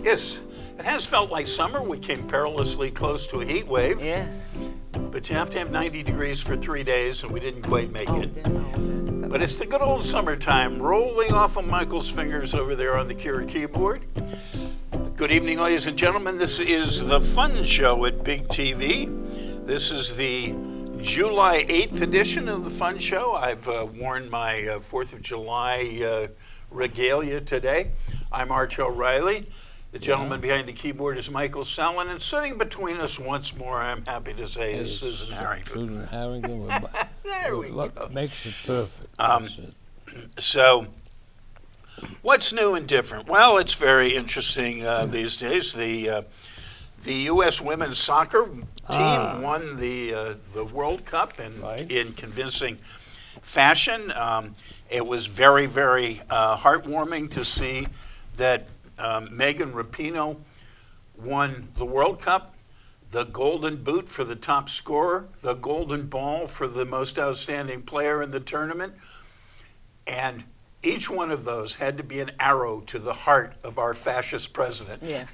Yes, it has felt like summer. We came perilously close to a heat wave. Yes. But you have to have 90 degrees for 3 days, and we didn't quite make it. No. But it's the good old summertime rolling off of Michael's fingers over there on the Kira keyboard. Good evening, ladies and gentlemen. This is the Fun Show at Big TV. This is the July 8th edition of the Fun Show. I've worn my 4th of July regalia today. I'm Arch O'Reilly. The gentleman behind the keyboard is Michael Sallin, and sitting between us once more, I'm happy to say, is Susan Harrington. Susan Harrington. There we go. Makes it perfect. So, what's new and different? Well, it's very interesting these days. The U.S. women's soccer team won the World Cup in convincing fashion. It was very, very heartwarming to see that Megan Rapinoe won the World Cup, the Golden Boot for the top scorer, the Golden Ball for the most outstanding player in the tournament, and each one of those had to be an arrow to the heart of our fascist president. Yeah.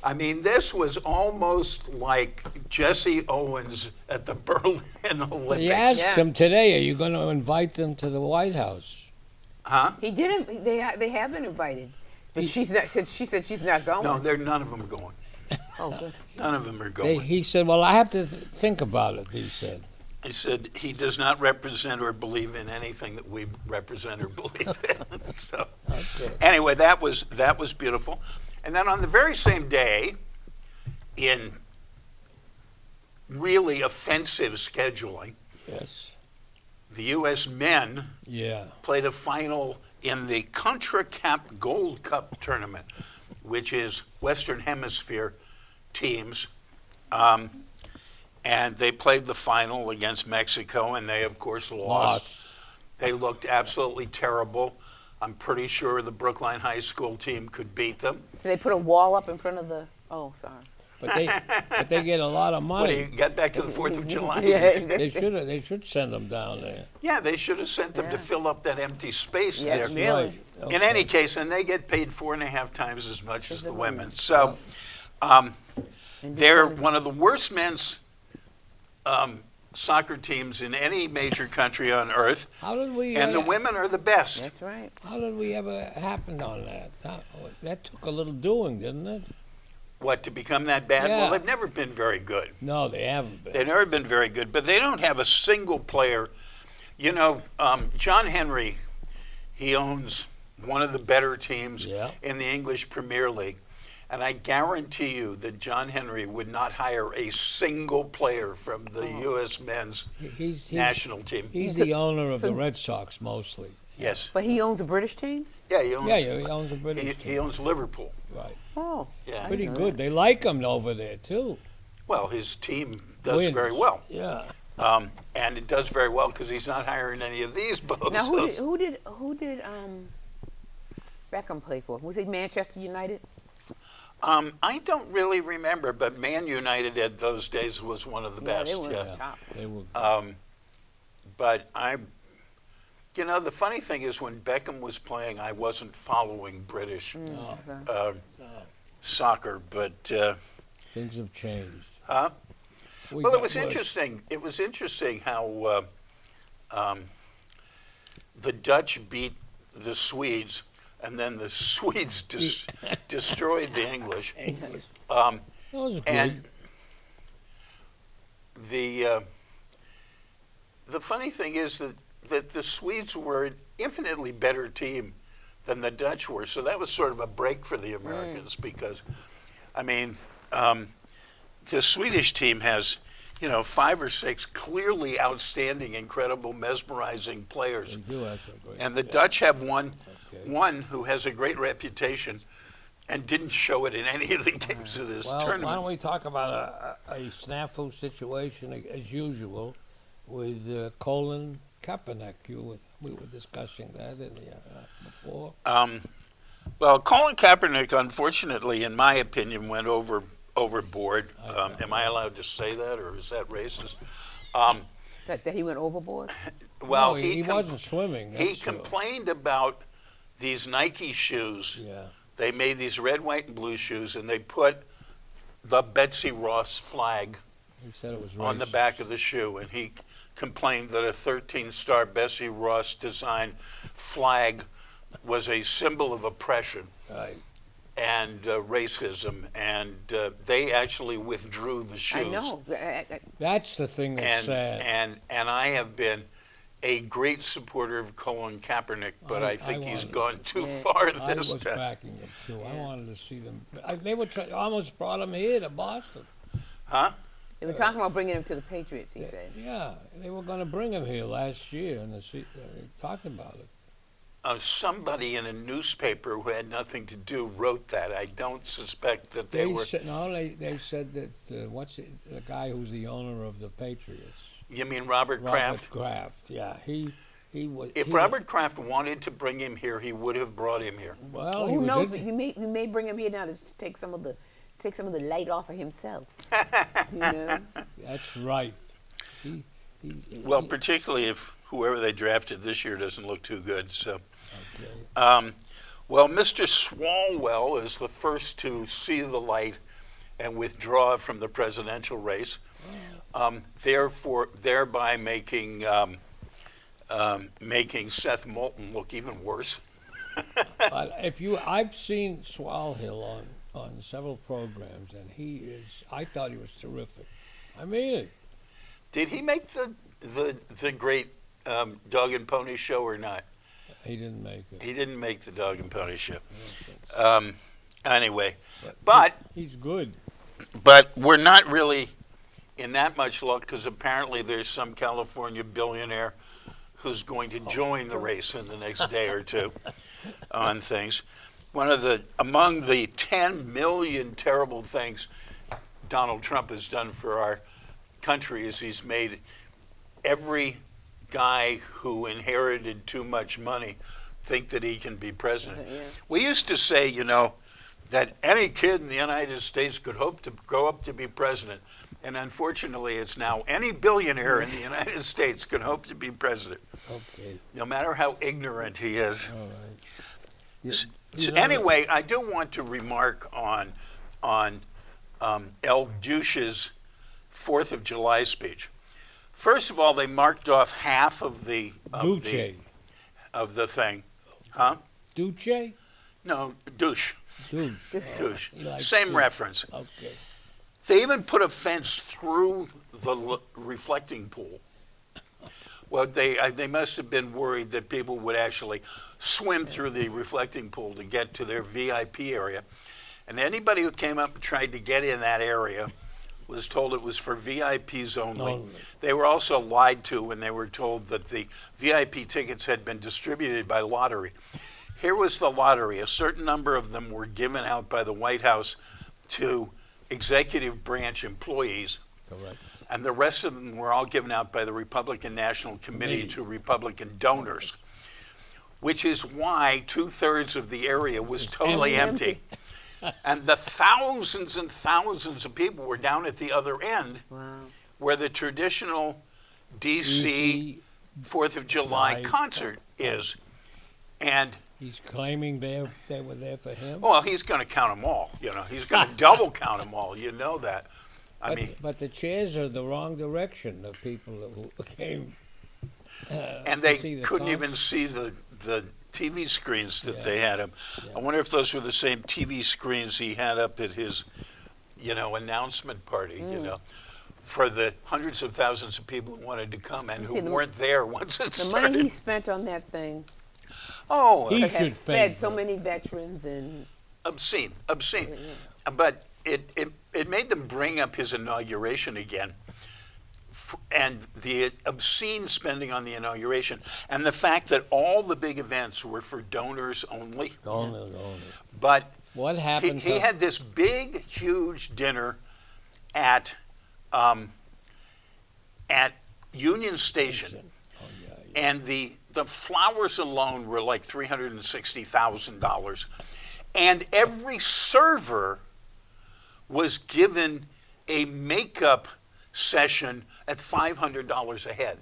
I mean, this was almost like Jesse Owens at the Berlin Olympics. He asked him today, are you going to invite them to the White House? Huh? He didn't. They have been invited, but she's not. She said she's not going. No, none of them are going. Oh, good. None of them are going. He said, well, I have to think about it, he said. He said he does not represent or believe in anything that we represent or believe in. So, anyway, that was beautiful. And then on the very same day, in really offensive scheduling, the U.S. men played a final in the CONCACAF Gold Cup tournament, which is Western Hemisphere teams. And they played the final against Mexico, and they, of course, lost. They looked absolutely terrible. I'm pretty sure the Brookline High School team could beat them. Did they put a wall up in front of the? Oh, sorry. But they get a lot of money. What, do you get back to the 4th of July? They should send them down there. Yeah, they should have sent them to fill up that empty space there. Yes, really. Okay. In any case, and they get paid 4.5 times as much as the women. So they're one of the worst men's soccer teams in any major country on earth. How did we? And the women are the best. That's right. How did we ever happen on that? That took a little doing, didn't it? What, to become that bad? Yeah. Well, they've never been very good. No, they haven't been. They've never been very good, but they don't have a single player. You know, John Henry, he owns one of the better teams in the English Premier League. And I guarantee you that John Henry would not hire a single player from the U.S. men's national team. He's the owner of the Red Sox mostly. Yes. But he owns a British team? Yeah, he owns. He owns a British team. He owns Liverpool. Right. Oh. Yeah. Pretty good. They like him over there too. Well, his team does very well. Yeah. And it does very well because he's not hiring any of these bozos. Now, who did Beckham play for? Was it Manchester United? I don't really remember, but Man United at those days was one of the best. They were top. They were. But you know, the funny thing is when Beckham was playing, I wasn't following British soccer, but things have changed. Well, it was interesting. It was interesting how the Dutch beat the Swedes. And then the Swedes destroyed the English. That was good. And the funny thing is that the Swedes were an infinitely better team than the Dutch were. So that was sort of a break for the Americans because, I mean, the Swedish team has, 5 or 6 clearly outstanding, incredible, mesmerizing players. They do have some great. And the Dutch have one who has a great reputation and didn't show it in any of the games of this tournament. Why don't we talk about a snafu situation as usual with Colin Kaepernick? We were discussing that before. Well, Colin Kaepernick, unfortunately, in my opinion, went overboard. Am I allowed to say that, or is that racist? That he went overboard? Well, no, he wasn't swimming. He complained about these Nike shoes They made these red, white, and blue shoes, and they put the Betsy Ross flag He said it was on the racist. back of the shoe, and he complained that a 13-star Betsy Ross design flag was a symbol of oppression Right. and racism, and they actually withdrew the shoes. I know. That's the thing that's sad. And I have been a great supporter of Colin Kaepernick, but I think he's wanted- gone too Yeah. far I this was time. backing them too. I wanted to see them. They were almost brought him here to Boston. Huh? They were talking about bringing him to the Patriots, he said. Yeah, they were going to bring him here last year, and they talked about it. Somebody in a newspaper who had nothing to do wrote that. I don't suspect that they were. Said, they said that the guy who's the owner of the Patriots, You mean Robert Kraft? Robert Kraft. Yeah, he was. If Robert Kraft wanted to bring him here, he would have brought him here. well, he Who was knows? in- He may bring him here now to take some of the light off of himself. You know? That's right. He, Well, particularly if whoever they drafted this year doesn't look too good. So, okay. well, Mr. Swalwell is the first to see the light and withdraw from the presidential race, thereby making Seth Moulton look even worse. But I've seen Swalhill on several programs, and I thought he was terrific. I mean it. Did he make the great Dog and Pony Show or not? He didn't make it. He didn't make the Dog and Pony Show. I don't think so. Anyway, but He's good. we're not really in that much luck because apparently there's some California billionaire who's going to join the race in the next day or two on things. Among the 10 million terrible things Donald Trump has done for our country is he's made every guy who inherited too much money think that he can be president. Yeah. We used to say, that any kid in the United States could hope to grow up to be president. And unfortunately, it's now any billionaire in the United States can hope to be president, Okay. no matter how ignorant he is. All right. You- So you know- anyway, I do want to remark on El Duce's 4th of July speech. First of all, they marked off half of the Duce. of the thing, huh? Duce? No, douche, Duce. douche. he likes Same douche. reference. Okay. They even put a fence through the reflecting pool. Well, they must have been worried that people would actually swim through the reflecting pool to get to their VIP area. And anybody who came up and tried to get in that area was told it was for VIPs only. Only. They were also lied to when they were told that the VIP tickets had been distributed by lottery. Here was the lottery. A certain number of them were given out by the White House to executive branch employees, Correct. and the rest of them were all given out by the Republican National Committee to Republican donors, which is why 2/3 of the area was totally empty. And the thousands and thousands of people were down at the other end Wow. where the traditional DC 4th of July July concert is. And, He's claiming they were there for him. well, he's going to count them all. He's going to double count them all. You know that. I mean, But the chairs are the wrong direction. The people who came. and to they see the couldn't concert. even see the TV screens that Yeah. they had up. Yeah. I wonder if those were the same TV screens he had up at his, announcement party, for the hundreds of thousands of people who wanted to come and who See, the- weren't there once it The started. money he spent on that thing Oh, He could should have fed pay so for it. many veterans and obscene. But it made them bring up his inauguration again, and the obscene spending on the inauguration, and the fact that all the big events were for donors only. Only. But What happened? he had this big, huge dinner at Union Station. Oh, yeah. And the flowers alone were like $360,000. And every server was given a makeup session at $500 a head.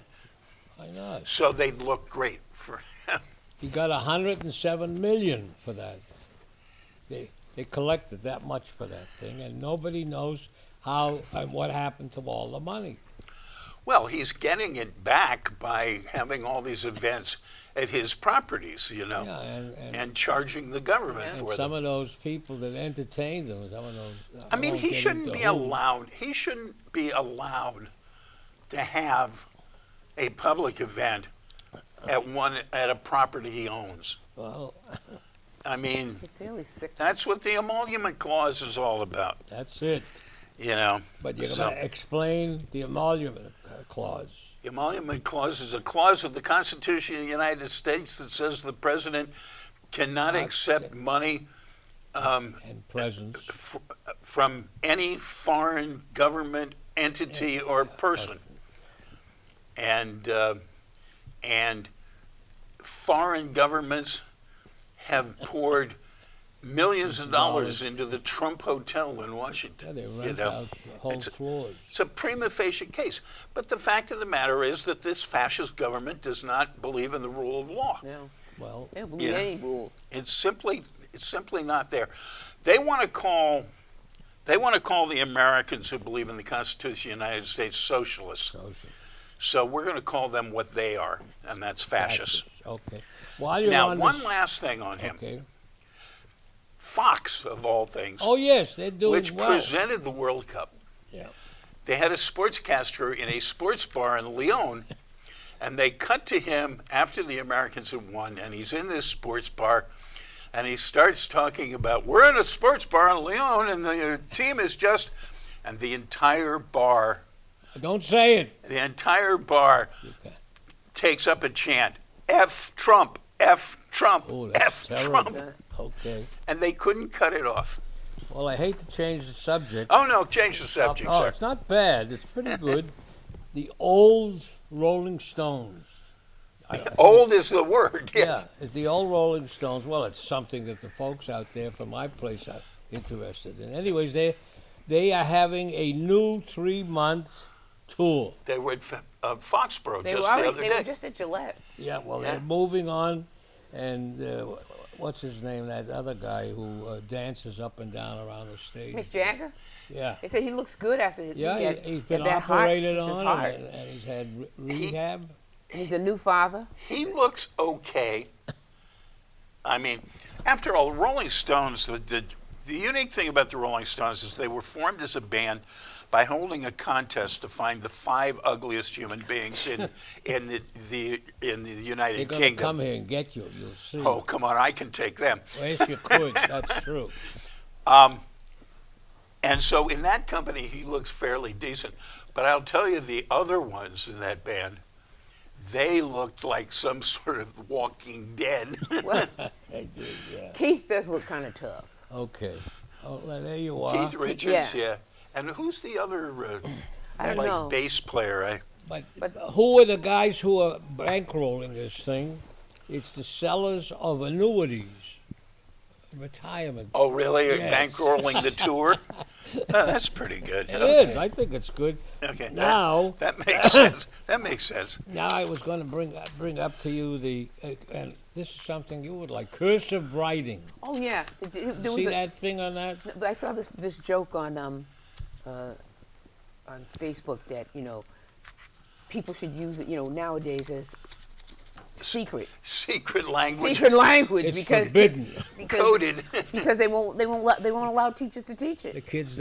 I know. So they'd look great for him. He got $107 million for that. they collected that much for that thing, and nobody knows how and what happened to all the money. Well, he's getting it back by having all these events at his properties, you know, Yeah, and charging the government and for some them. of those people that entertained them, some of those. I mean, won't he get shouldn't into be who. allowed. He shouldn't be allowed to have a public event at a property he owns. Well, I mean, It's really sick. that's what the emolument clause is all about, that's it. you know. But you're So- going to explain the emolument clause. The emolument clause is a clause of the Constitution of the United States that says the president cannot accept money And presence. from any foreign government entity or person. And foreign governments have poured millions of dollars into the Trump Hotel in Yeah, Washington. they you rent know. out whole It's- floors. It's a prima facie case. But the fact of the matter is that this fascist government does not believe in the rule of law. No, Well, they don't believe Yeah. any rules. It's simply not there. They want to call the Americans who believe in the Constitution of the United States socialists. social. So we're going to call them what they are, and that's fascists. Okay. While you're Now, on one this, last thing on him. Okay. Fox, of all things, Oh yes, they're doing which well. presented the World Cup. Yeah. They had a sportscaster in a sports bar in Lyon, and they cut to him after the Americans had won, and he's in this sports bar, and he starts talking about, we're in a sports bar in Lyon, and the team is just, and the entire bar Don't say it. takes up a chant, F Trump, F Trump, Oh, F that's Trump, terrible. Okay. and they couldn't cut it off. Well, I hate to change the subject. Oh no, change the subject, Oh, sir. it's not bad. It's pretty good. The old Rolling Stones. Old is the word, yes. Yeah, it's the old Rolling Stones. Well, it's something that the folks out there from my place are interested in. Anyways, they are having a new 3-month tour. They were at Foxborough They just were the already, other they day. were just at Gillette. Yeah, well, Yeah. they're moving on, and what's his name? That other guy who dances up and down around the stage. Mick Jagger. Yeah. They said he looks good after. Yeah, he had, he's been had that heart. operated It's his on, heart. and he's had rehab. And he's a new father. He looks okay. I mean, after all, the Rolling Stones, the unique thing about the Rolling Stones is they were formed as a band by holding a contest to find the 5 ugliest human beings in the United They're going to Kingdom. come here and get you. You'll see. Oh, come on, I can take them. Well, yes, you could. That's true. And so in that company, he looks fairly decent. But I'll tell you, the other ones in that band, they looked like some sort of Walking Dead. Well, They did, yeah. Keith does look kind of tough. Okay. Oh, well, there you are. Keith Richards, Yeah. yeah. And who's the other I don't like know. bass player? But who are the guys who are bankrolling this thing? It's the sellers of annuities, retirement. Oh, really? Yes. Bankrolling the tour? Oh, that's pretty good. It is. I think it's good. Okay. Now- that makes sense. That makes sense. Now I was going to bring up to you the, and this is something you would like, cursive writing. Oh yeah, there See was that thing on that? I saw this joke on Facebook that people should use it nowadays as secret Secret language language It's because forbidden. coded. because they won't allow teachers to teach The it. kids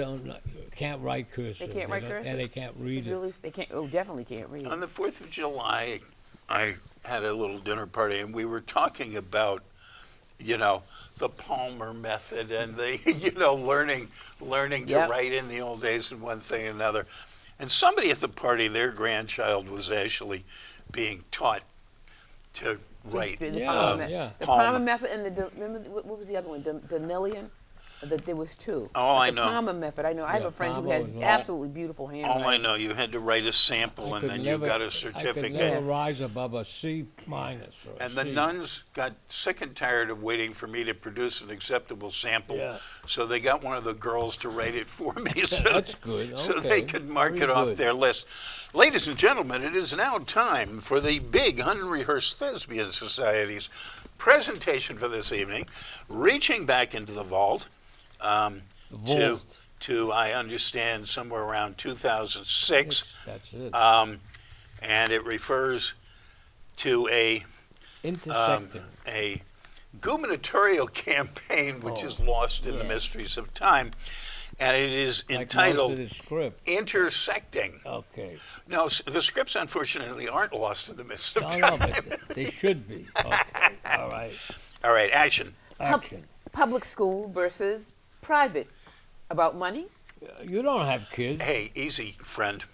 can't write cursive. They can't write don't- cursive? And they can't read It's it. really, they can't. Oh, definitely can't read. On the 4th of July, I had a little dinner party, and we were talking about, the Palmer method and the, learning to Yep. write in the old days and one thing and another. And somebody at the party, their grandchild was actually being taught to write. The Yeah, Palmer method. yeah. The Palmer. Palmer method and remember what was the other one? Danilian. There was 2. Oh, But I the know. Palmer method. I know. I have Yeah, a friend who Palmer has was right. absolutely beautiful handwriting. All I know, you had to write a sample, I and could then never- you got a I could certificate. never rise above a C minus. Or a And the C. nuns got sick and tired of waiting for me to produce an acceptable sample, Yeah. so they got one of the girls to write it for me, so, That's good. so Okay. they could mark Very it off good. their list. Ladies and gentlemen, it is now time for the big unrehearsed thespian societies. presentation for this evening, reaching back into the vault, Vault. to I understand somewhere around 2006, That's it. and it refers to Intersecting. a gubernatorial campaign which is lost in the mysteries of time, and it is Like entitled most of the script. Intersecting. Okay. No, the scripts unfortunately aren't lost in the midst of No, time. but they should be. Okay. All right. All right, action. Action. Public school versus private. About money, You don't have kids. Hey, easy, friend.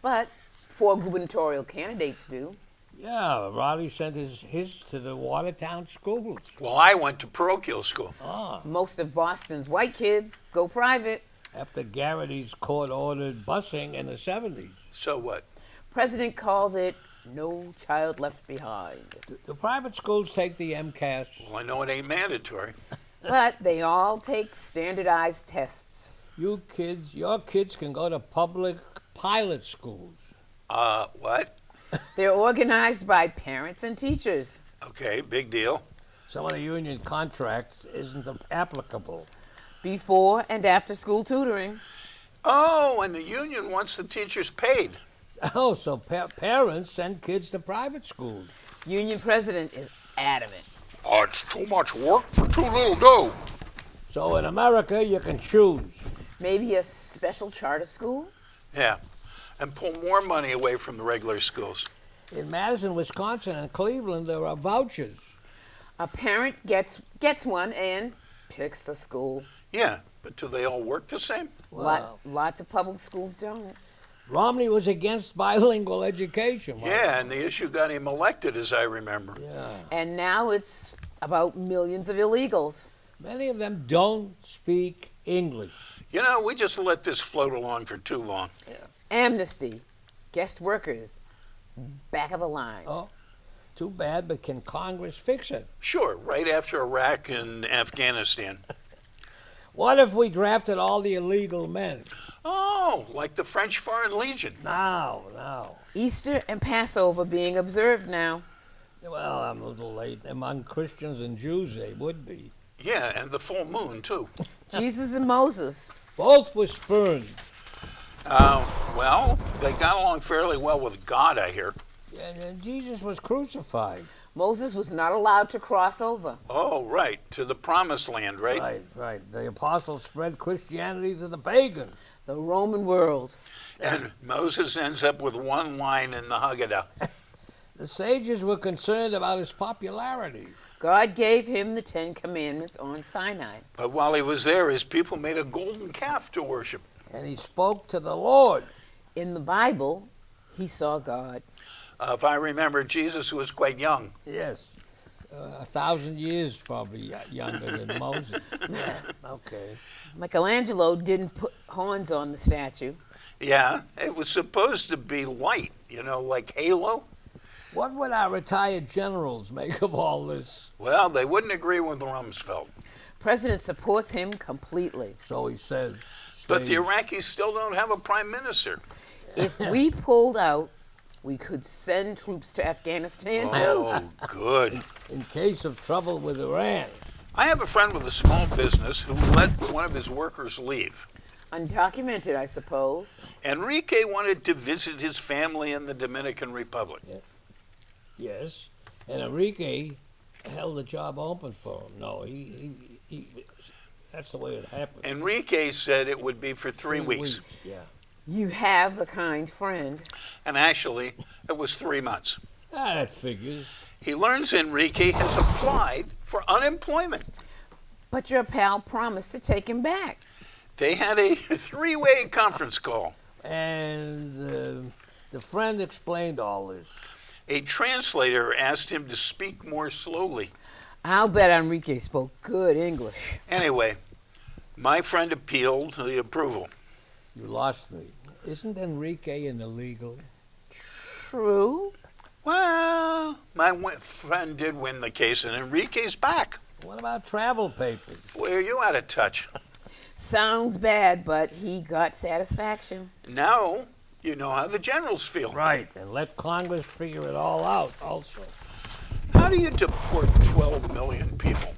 but 4 gubernatorial candidates do. Yeah, Riley sent his to the Watertown schools. Well, I went to parochial school. Most of Boston's white kids go private. After Garrity's court-ordered busing in the 70s. So what? President calls it no child left behind. The private schools take the MCAS. Well, I know it ain't mandatory. But they all take standardized tests. Your kids can go to public pilot schools. What? They're organized by parents and teachers. Okay, big deal. Some of the union contracts isn't applicable. Before and after school tutoring. Oh, and the union wants the teachers paid. Oh, so parents send kids to private schools. Union president is adamant. Oh, it's too much work for too little dough. So in America, you can choose. Maybe a special charter school? Yeah, and pull more money away from the regular schools. In Madison, Wisconsin, and Cleveland, there are vouchers. A parent gets one and picks the school. Yeah, but do they all work the same? Lots of public schools don't. Romney was against bilingual education. Yeah, and the issue got him elected, as I remember. Yeah. And now it's about millions of illegals. Many of them don't speak English. You know, we just let this float along for too long. Amnesty, guest workers, back of the line. Oh, too bad, but can Congress fix it? Sure, right after Iraq and Afghanistan. What if we drafted all the illegal men? Oh, like the French Foreign Legion. Now. Easter and Passover being observed now. Well, I'm a little late. Among Christians and Jews, they would be. Yeah, and the full moon, too. Jesus and Moses. Both were spurned. Well, they got along fairly well with God, I hear. And Jesus was crucified. Moses was not allowed to cross over. Oh, right, to the promised land, right? Right. The apostles spread Christianity to the pagans. The Roman world. And Moses ends up with one line in the Haggadah. The sages were concerned about his popularity. God gave him the 10 Commandments on Sinai. But while he was there, his people made a golden calf to worship. And he spoke to the Lord. In the Bible, he saw God. If I remember, Jesus was quite young. Yes. 1,000 years probably younger than Moses. Yeah. Okay. Michelangelo didn't put horns on the statue. Yeah, it was supposed to be light, like halo. What would our retired generals make of all this? Well, they wouldn't agree with Rumsfeld. President supports him completely. So he says. But the Iraqis still don't have a prime minister. If we pulled out, we could send troops to Afghanistan too. Oh, good. In case of trouble with Iran. I have a friend with a small business who let one of his workers leave. Undocumented, I suppose. Enrique wanted to visit his family in the Dominican Republic. Yes. And Enrique held the job open for him. No, he that's the way it happened. Enrique said it would be for 3 weeks. Yeah. You have a kind friend. And actually, it was 3 months. That figures. He learns Enrique has applied for unemployment. But your pal promised to take him back. They had a 3-way conference call. And the friend explained all this. A translator asked him to speak more slowly. I'll bet Enrique spoke good English. Anyway, my friend appealed the approval. You lost me. Isn't Enrique an illegal? True. Well, my friend did win the case, and Enrique's back. What about travel papers? Boy, are you out of touch? Sounds bad, but he got satisfaction. Now you know how the generals feel. Right, and let Congress figure it all out also. How do you deport 12 million people?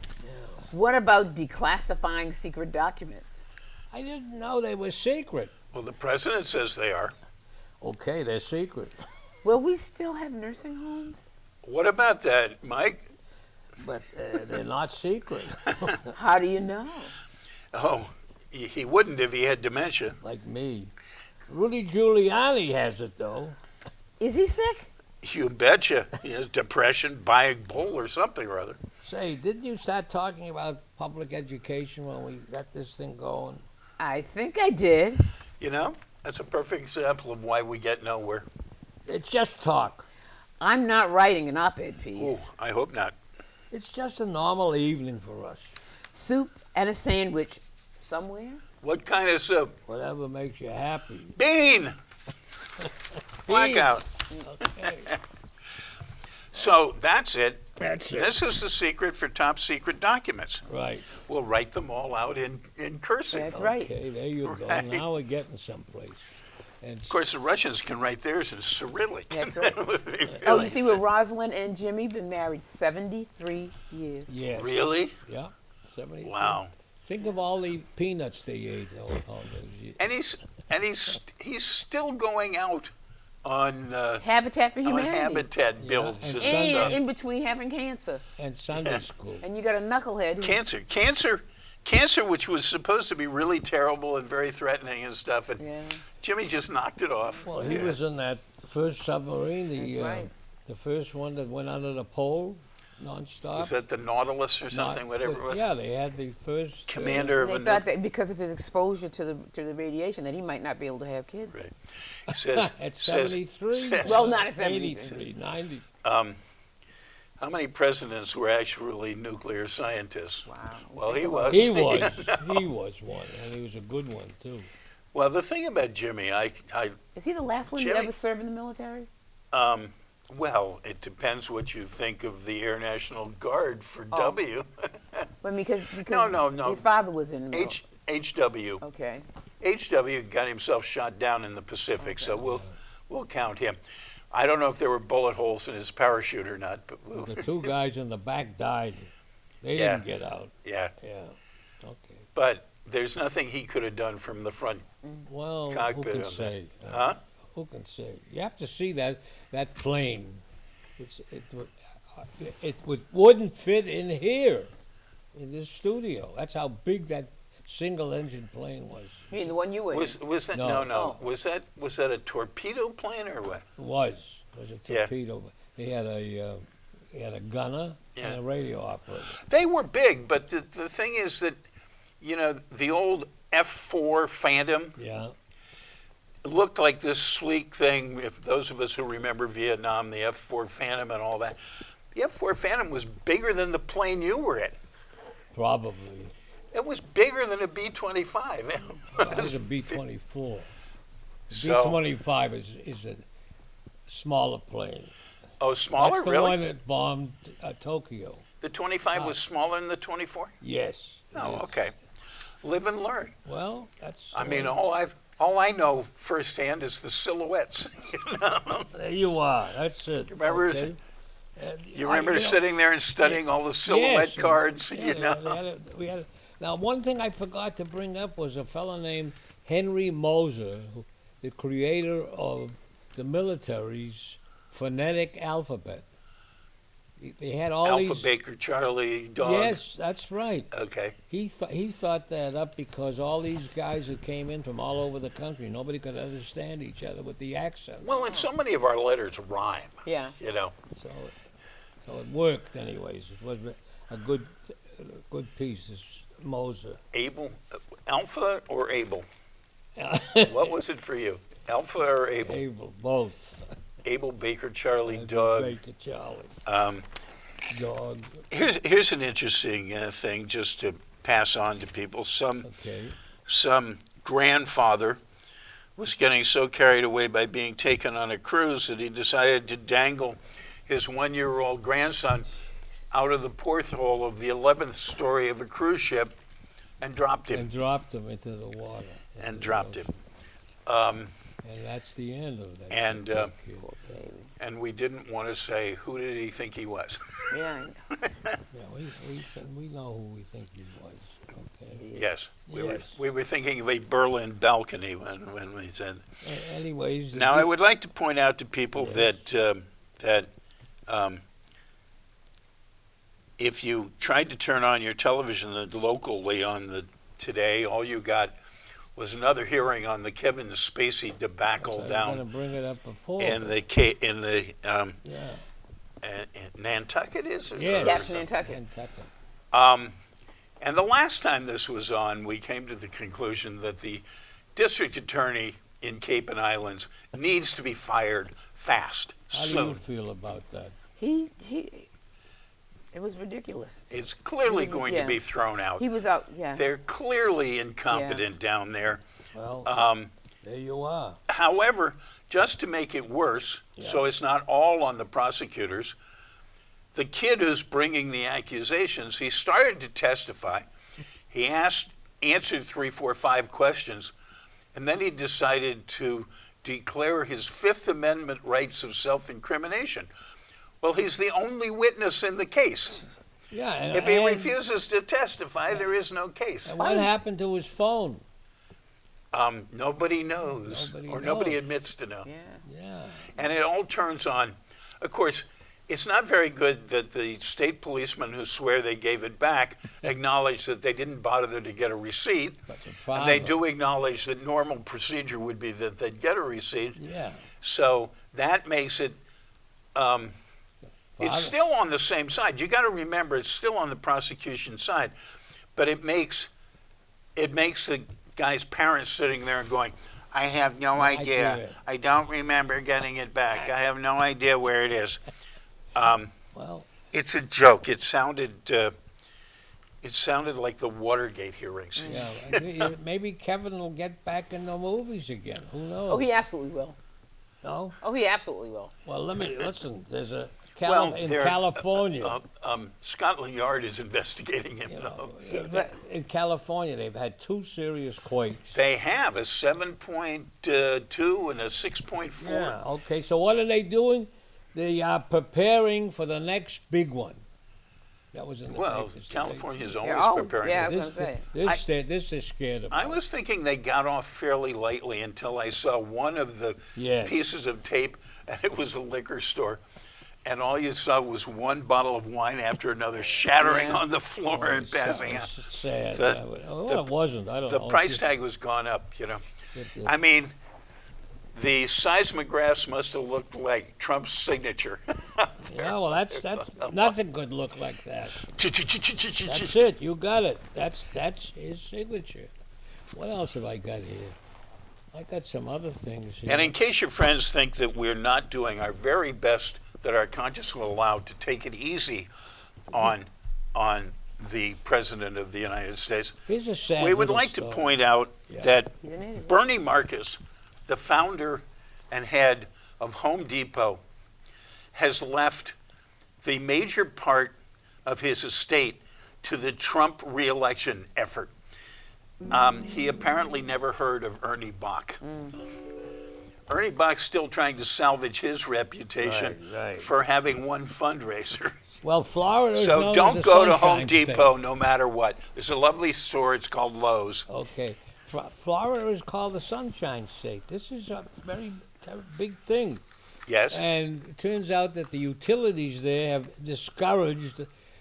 What about declassifying secret documents? I didn't know they were secret. Well, the president says they are. Okay, they're secret. Will we still have nursing homes? What about that, Mike? But they're not secret. How do you know? Oh, he wouldn't if he had dementia. Like me. Rudy Giuliani has it, though. Is he sick? You betcha. He has depression, bipolar, or something or other. Say, didn't you start talking about public education when we got this thing going? I think I did. You know, that's a perfect example of why we get nowhere. It's just talk. I'm not writing an op-ed Oh, piece. I hope not. It's just a normal evening for us. Soup and a sandwich somewhere? What kind of soup? Whatever makes you happy. Bean! Blackout. Okay. So that's it. That's it. This is the secret for top secret documents. Right. We'll write them all out in cursive. That's right. Okay, there you go. Right. Now we're getting someplace. And Of course, the Russians can write theirs in Cyrillic. That's right. That would be Oh, really you see, sad. with Rosalind and Jimmy, been married 73 years. yeah. Really? Yeah. 70. Wow. Think of all the peanuts they ate all those years. And he's still going out on Habitat for on Humanity. habitat builds and and Sunday. stuff. And in between having cancer. And Sunday school. And you got a knucklehead who Cancer, which was supposed to be really terrible and very threatening and stuff, and Yeah. Jimmy just knocked it off. Well, he Yeah. was in that first submarine, That's right. the first one that went under the pole, nonstop. Was that the Nautilus or something, whatever it was? Yeah, they had the first Commander of They a thought that because of his exposure to the radiation that he might not be able to have kids. Right. He says, at says- 73. says, Well, not at 73. 83, 90. how many presidents were actually nuclear scientists? Wow. Well, he was. He was one, and he was a good one too. Well, the thing about Jimmy, Is he the last one Jimmy- to ever serve in the military? well, it depends what you think of the Air National Guard for Oh. W. Well, because No. his father was in the military. HW. Okay. HW got himself shot down in the Pacific, so we'll count him. I don't know if there were bullet holes in his parachute or not, but The two guys in the back died. They Yeah. didn't get out. yeah. Yeah. Okay. But there's nothing he could have done from the front. Well, who Cockpit can of it. say? Huh? Who can say? You have to see that plane. Wouldn't fit in here, in this studio. That's how big that single-engine plane was. You mean the one you were in? Was that No. no? Oh. Was that a torpedo plane or what? It was a Yeah. torpedo. They had a gunner Yeah. and a radio operator. They were big, but the thing is that, you know, the old F-4 Phantom Yeah. looked like this sleek thing. If those of us who remember Vietnam, the F-4 Phantom and all that, the F-4 Phantom was bigger than the plane you were in. Probably. It was bigger than a B-25. That was a B-24. So- B-25 is a smaller plane. Oh, smaller, That's the really? one that bombed Tokyo. The 25 was smaller than the 24? Yes. Oh, yes. okay. Live and learn. Well, that's. I mean, all I know firsthand is the silhouettes. You know? There you are. That's it. remember okay? You remember sitting there and studying all the silhouette Yes, cards, yeah, you know? Now, one thing I forgot to bring up was a fellow named Henry Moser, the creator of the military's phonetic alphabet. They had all Alpha, these. Baker, Charlie, Dog. Yes, that's right. Okay. He thought that up because all these guys that came in from all over the country, nobody could understand each other with the accent. Well, and so many of our letters rhyme, Yeah. you know. So it worked anyways. It was a good piece, this Moser. Abel, Alpha or Abel? What was it for you? Alpha or Abel? Abel, both. Abel, Baker, Charlie, Dog. Baker, Charlie. Dog. Here's an interesting thing just to pass on to people. Okay. Some grandfather was getting so carried away by being taken on a cruise that he decided to dangle his 1-year-old grandson out of the porthole of the 11th story of a cruise ship and dropped him. And dropped him into the water. And dropped him. And that's the end of that. And, kid. Poor baby. and we didn't want to say, who did he think he was? Yeah, I know. Yeah, we know who we think he was. Okay. Yes, Yes. we were thinking of a Berlin balcony when we said. Anyways. Now, I would like to point out to people that if you tried to turn on your television locally on the today, all you got was another hearing on the Kevin Spacey debacle I'm down going to bring it up before. in the yeah. Nantucket, is it? Yeah. Yes, Nantucket. Kentucky. And the last time this was on, we came to the conclusion that the district attorney in Cape and Islands needs to be fired fast, How do you soon. feel about that? It was ridiculous. It's clearly going to Yeah. be thrown out. He was out, yeah. They're clearly incompetent down there. Well, there you are. However, just to make it worse, so it's not all on the prosecutors, the kid who's bringing the accusations, he started to testify. He answered 3, 4, 5 questions, and then he decided to declare his Fifth Amendment rights of self-incrimination. Well, he's the only witness in the case. Yeah. And, If he and- refuses to testify, there is no case. And what happened to his phone? Nobody knows, Nobody or nobody knows. admits to know. Yeah. Yeah. And it all turns on. Of course, it's not very good that the state policemen who swear they gave it back acknowledge that they didn't bother to get a receipt. But the And they father- do acknowledge that normal procedure would be that they'd get a receipt. Yeah. So that makes it, it's Father- still on the same side. You got to remember, it's still on the prosecution side. But it makes the guy's parents sitting there and going, I have no idea. idea. I don't remember getting it back. I have no idea where it is. Well, It's a joke. It sounded like the Watergate hearings. yeah. Maybe Kevin will get back in the movies again. Who knows? Oh, he absolutely will. No? Oh, he absolutely will. Well, listen. There's a Well, in there- California. Scotland Yard is investigating him, you though. know, in California, they've had 2 serious quakes. They have a 7.2 and a 6.4. Yeah. Okay. So what are they doing? They are preparing for the next big one. That was in the Well, papers today. California's always Yeah, preparing. yeah. for I was gonna This is scared about. I was thinking they got off fairly lightly until I saw one of the Yes. pieces of tape, and it was a liquor store. And all you saw was one bottle of wine after another shattering Yeah. on the floor and It's passing out. sad. The- Well, it wasn't. I don't The know. price tag was gone up, I mean, the seismographs must have looked like Trump's signature. Yeah, well, that's nothing could look like that. That's That's it. You got it. That's his signature. What else have I got here? I got some other things here. And in case your friends think that we're not doing our very best that our conscience will allow to take it easy on the President of the United States, Here's a sad we would little like to story. point out Yeah. that He's an idiot. Bernie Marcus, the founder and head of Home Depot, has left the major part of his estate to the Trump reelection effort. He apparently never heard of Ernie Bach. Ernie Bach's still trying to salvage his reputation Right. for having one fundraiser. Well, Florida is So known don't as a go to Home sunshine state. Depot no matter what. There's a lovely store. It's called Lowe's. Okay. Florida is called the Sunshine State. This is a very big thing. Yes. And it turns out that the utilities there have discouraged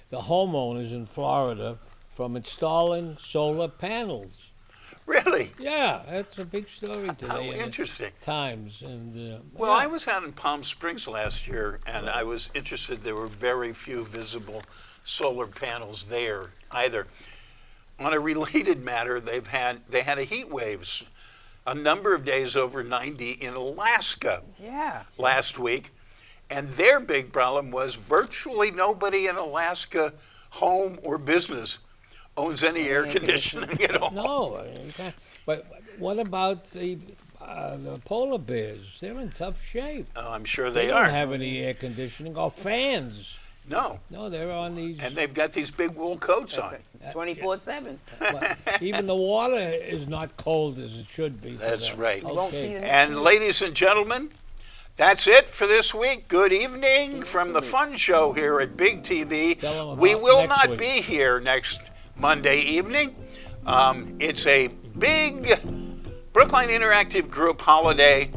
the homeowners in Florida from installing solar panels. Really? Yeah, that's a big story How today in the interesting. Times. And Well, yeah. I was out in Palm Springs last year, and I was interested. There were very few visible solar panels there either. On a related matter, they had a heat wave, a number of days over 90 in Alaska Yeah. last week, and their big problem was virtually nobody in Alaska, home or business, owns any air conditioning at all. No, I mean, you can't- but what about the polar bears? They're in tough shape. I'm sure They they don't are. have any air conditioning or fans. No. No, they're on these. And they've got these big wool coats on. 24/7. Well, even the water is not cold as it should be. for That's them. right. You won't see Okay. them. And ladies and gentlemen, that's it for this week. Good evening from the Fun Show here at Big TV. Tell 'em We about will next not week. be here next Monday evening. It's a big Brookline Interactive Group holiday,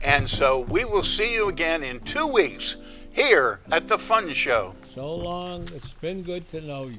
and so we will see you again in 2 weeks here at the Fun Show. So long. It's been good to know you.